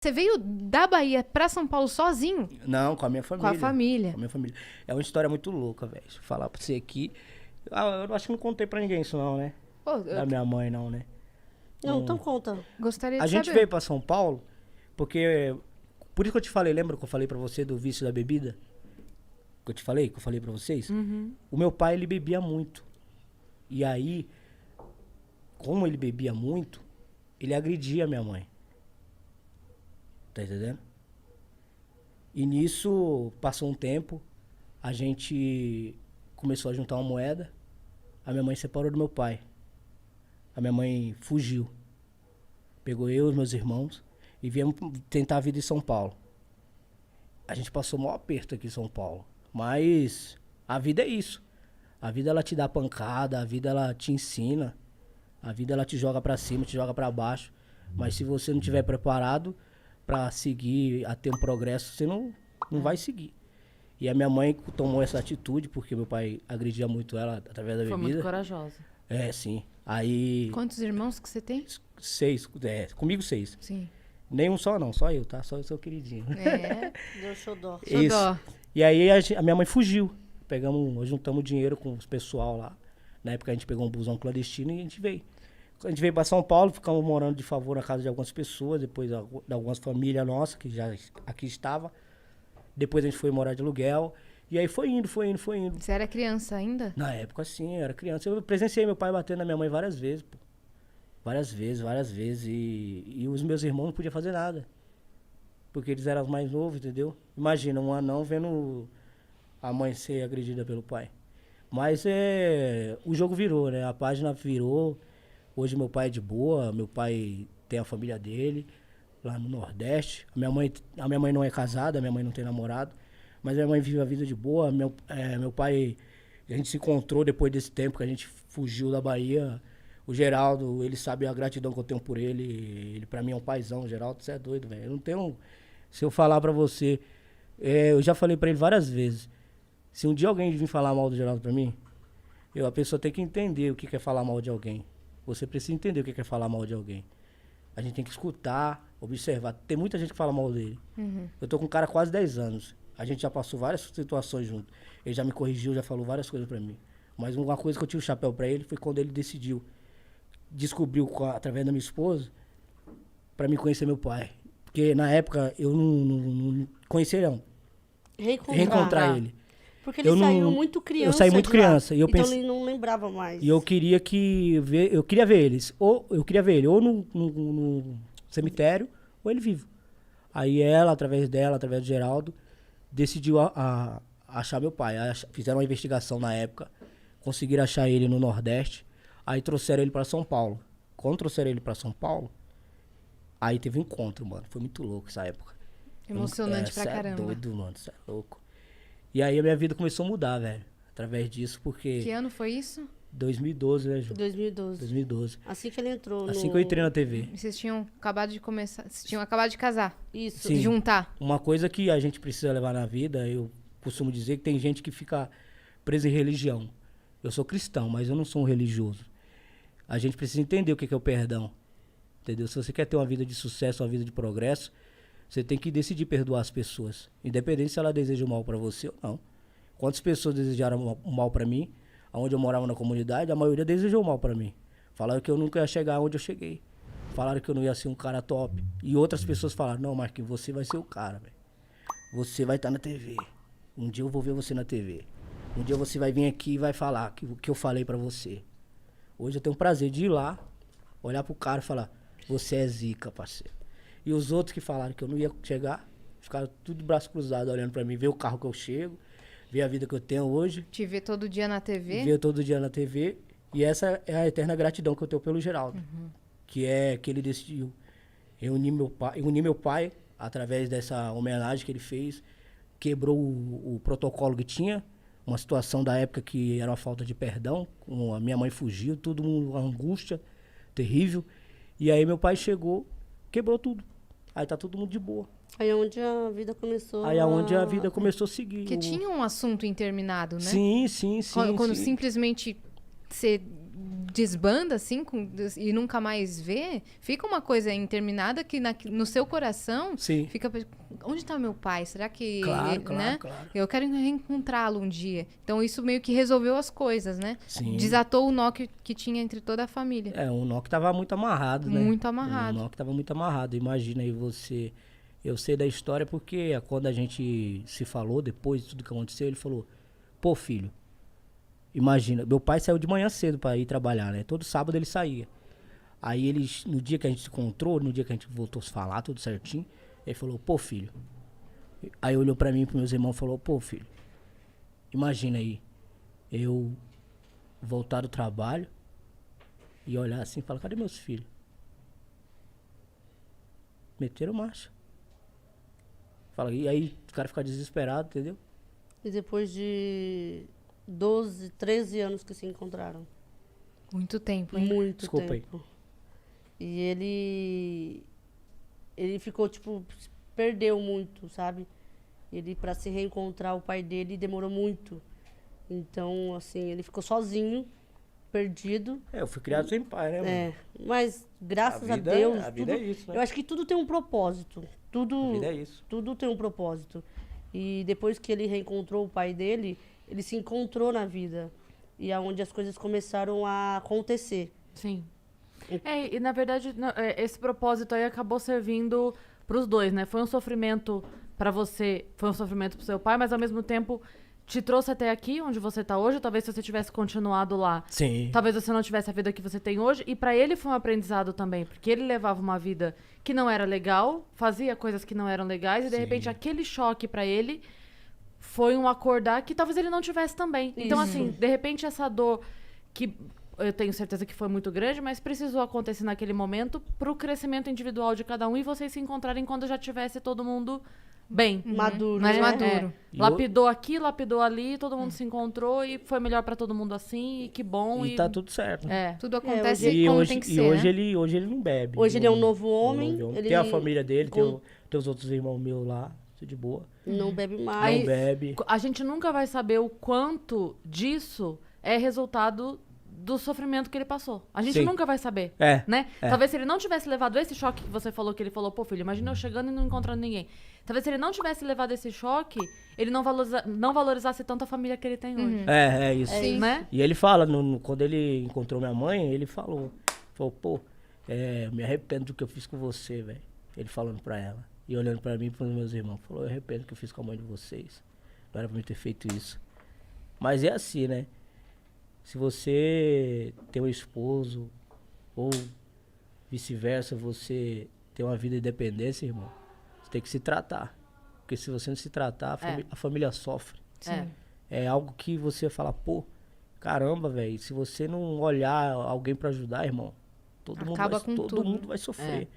Você veio da Bahia pra São Paulo sozinho? Não, com a minha Com família. a família. Com a minha família. É uma história muito louca, velho. Deixa eu falar pra você aqui. Ah, eu acho que não contei pra ninguém isso não, né? Pô, Da minha mãe, não, né? Não, então conta. gostaria de A gente saber. veio pra São Paulo porque... Por isso que eu te falei, lembra que eu falei pra você do vício da bebida? Que eu falei pra vocês? Uhum. O meu pai, ele bebia muito. E aí, como ele bebia muito, ele agredia a minha mãe. Tá entendendo? E nisso, passou um tempo, a gente começou a juntar uma moeda, a minha mãe separou do meu pai. A minha mãe fugiu. Pegou eu e os meus irmãos e viemos tentar a vida em São Paulo. A gente passou o maior aperto aqui em São Paulo. Mas a vida é isso. A vida, ela te dá pancada, a vida, ela te ensina. A vida, ela te joga pra cima, te joga pra baixo. Mas se você não estiver preparado pra seguir, a ter um progresso, você não vai seguir. E a minha mãe tomou essa atitude, porque meu pai agredia muito ela através da Foi bebida. muito corajosa. É, sim. Aí... Quantos irmãos que você tem? 6, comigo 6. Sim. Nenhum só não, só eu, tá? Só eu sou queridinho. É. Deu xodó. Isso. Xodó. E aí a minha mãe fugiu. Nós juntamos dinheiro com os pessoal lá. Na época a gente pegou um busão clandestino e a gente veio. A gente veio pra São Paulo, ficamos morando de favor na casa de algumas pessoas, depois de algumas famílias nossas que já aqui estavam. Depois a gente foi morar de aluguel. E aí foi indo. Você era criança ainda? Na época, sim, eu era criança. Eu presenciei meu pai batendo na minha mãe várias vezes, pô. Várias vezes. E os meus irmãos não podiam fazer nada. Porque eles eram os mais novos, entendeu? Imagina, um anão vendo a mãe ser agredida pelo pai. Mas o jogo virou, né? A página virou. Hoje meu pai é de boa, meu pai tem a família dele, lá no Nordeste. A minha mãe não é casada, a minha mãe não tem namorado. Mas a minha mãe vive a vida de boa. Meu pai, a gente se encontrou depois desse tempo que a gente fugiu da Bahia. O Geraldo, ele sabe a gratidão que eu tenho por ele. Ele pra mim é um paizão. Geraldo, você é doido, velho. Eu não tenho... Se eu falar pra você... eu já falei pra ele várias vezes. Se um dia alguém vir falar mal do Geraldo pra mim, a pessoa tem que entender o que é falar mal de alguém. Você precisa entender o que é falar mal de alguém. A gente tem que escutar, observar. Tem muita gente que fala mal dele. Uhum. Eu tô com um cara há quase 10 anos. A gente já passou várias situações junto. Ele já me corrigiu, já falou várias coisas pra mim. Mas uma coisa que eu tiro o chapéu pra ele foi quando ele descobriu através da minha esposa, pra me conhecer meu pai. Porque na época eu não conhecia não. Reencontrar ele. Porque ele saiu muito criança. Eu saí muito criança. E eu então pensei, ele não lembrava mais. e eu queria ver eles. Ou eu queria ver ele ou no cemitério, ou ele vivo. Aí ela, através do Geraldo, decidiu achar meu pai. Aí fizeram uma investigação na época, conseguiram achar ele no Nordeste, aí trouxeram ele pra São Paulo. Quando trouxeram ele pra São Paulo, aí teve um encontro, mano. Foi muito louco essa época. Emocionante pra Cê caramba. É doido, mano. Você é louco. E aí a minha vida começou a mudar, velho. Através disso, porque... Que ano foi isso? 2012, né, Ju? 2012. 2012. Assim que ele entrou Assim que eu entrei na TV. E vocês tinham acabado de começar... Vocês tinham acabado de casar. Isso. Sim. Se juntar. Uma coisa que a gente precisa levar na vida, eu costumo dizer que tem gente que fica presa em religião. Eu sou cristão, mas eu não sou um religioso. A gente precisa entender o que é o perdão. Entendeu? Se você quer ter uma vida de sucesso, uma vida de progresso, você tem que decidir perdoar as pessoas. Independente se ela deseja o mal pra você ou não. Quantas pessoas desejaram o mal pra mim, onde eu morava na comunidade, a maioria desejou o mal pra mim. Falaram que eu nunca ia chegar onde eu cheguei. Falaram que eu não ia ser um cara top. E outras pessoas falaram, não, Marquinhos, você vai ser o cara, velho. Você vai estar na TV. Um dia eu vou ver você na TV. Um dia você vai vir aqui e vai falar o que eu falei pra você. Hoje eu tenho o prazer de ir lá, olhar pro cara e falar, você é zica, parceiro. E os outros que falaram que eu não ia chegar, ficaram tudo de braço cruzado olhando pra mim, ver o carro que eu chego, ver a vida que eu tenho hoje. Te ver todo dia na TV. Ver todo dia na TV. E essa é a eterna gratidão que eu tenho pelo Geraldo. Que é que ele decidiu unir meu pai através dessa homenagem que ele fez. Quebrou o protocolo que tinha. Uma situação da época que era uma falta de perdão. A minha mãe fugiu, tudo uma angústia terrível. E aí meu pai chegou, quebrou tudo. Aí tá todo mundo de boa. Aí é onde a vida começou. Aí é onde a vida começou a seguir. Que tinha um assunto interminado, né? Sim. Quando simplesmente você desbanda, assim, e nunca mais vê, fica uma coisa interminada que no seu coração Sim. fica... Onde tá meu pai? Será que... Claro, claro, né? claro. Eu quero reencontrá-lo um dia. Então, isso meio que resolveu as coisas, né? Sim. Desatou o nó que tinha entre toda a família. É, um nó que tava muito amarrado, né? Muito amarrado. Um nó que tava muito amarrado. Imagina aí você... Eu sei da história porque quando a gente se falou, depois de tudo que aconteceu, ele falou, pô, filho, imagina, meu pai saiu de manhã cedo pra ir trabalhar, né? Todo sábado ele saía. Aí eles, no dia que a gente se encontrou, no dia que a gente voltou a se falar, tudo certinho, ele falou, pô, filho. Aí olhou pra mim e pros meus irmãos e falou, pô, filho, imagina aí, eu voltar do trabalho e olhar assim e falar, cadê meus filhos? Meteram marcha. Fala, e aí o cara fica desesperado, entendeu? E depois de 12, 13 anos que se encontraram. Muito tempo, hein? Muito Desculpa aí. tempo. E ele ficou, tipo, perdeu muito, sabe? Ele, pra se reencontrar o pai dele, demorou muito. Então, assim, ele ficou sozinho, perdido. Eu fui criado sem pai, né, mano? É, mas graças a vida- Deus, a vida tudo, é isso, né? eu acho que tudo tem um propósito. A vida é isso. Tudo tem um propósito. E depois que ele reencontrou o pai dele, ele se encontrou na vida. E é onde as coisas começaram a acontecer. Sim. E na verdade, esse propósito aí acabou servindo pros dois, né? Foi um sofrimento pra você, foi um sofrimento pro seu pai, mas ao mesmo tempo te trouxe até aqui, onde você tá hoje. Talvez se você tivesse continuado lá, Sim. talvez você não tivesse a vida que você tem hoje. E pra ele foi um aprendizado também, porque ele levava uma vida que não era legal, fazia coisas que não eram legais, e de Sim. repente aquele choque pra ele foi um acordar que talvez ele não tivesse também. Então, Isso. assim, de repente essa dor que eu tenho certeza que foi muito grande, mas precisou acontecer naquele momento pro crescimento individual de cada um e vocês se encontrarem quando já tivesse todo mundo bem. Maduro, Mais né? maduro. E Lapidou aqui, lapidou ali, todo mundo se encontrou e foi melhor pra todo mundo assim, e que bom. E tá tudo certo. né? É. Tudo acontece E como hoje, tem que e ser, hoje, né? hoje ele não bebe. Hoje ele é um novo homem. Ele Tem a família dele, tem, com- tem os outros irmãos meus lá, tudo de boa. não bebe Não mais. bebe. A gente nunca vai saber o quanto disso é resultado do sofrimento que ele passou. A gente Sim. nunca vai saber. É. Né? É. Talvez se ele não tivesse levado esse choque que você falou, que ele falou, pô, filho, imagina eu chegando e não encontrando ninguém. Talvez se ele não tivesse levado esse choque, ele não valorizasse tanto a família que ele tem hoje. É isso. Sim. Né? E ele fala, quando ele encontrou minha mãe, ele falou, pô, eu me arrependo do que eu fiz com você, velho. Ele falando pra ela. E olhando pra mim e pros meus irmãos. Falou, eu arrependo do que eu fiz com a mãe de vocês. Não era pra mim ter feito isso. Mas é assim, né? Se você tem um esposo, ou vice-versa, você tem uma vida de independência, irmão, você tem que se tratar. Porque se você não se tratar, a família sofre. É. É algo que você fala, pô, caramba, velho, se você não olhar alguém pra ajudar, irmão, Acaba com todo tudo. mundo vai sofrer.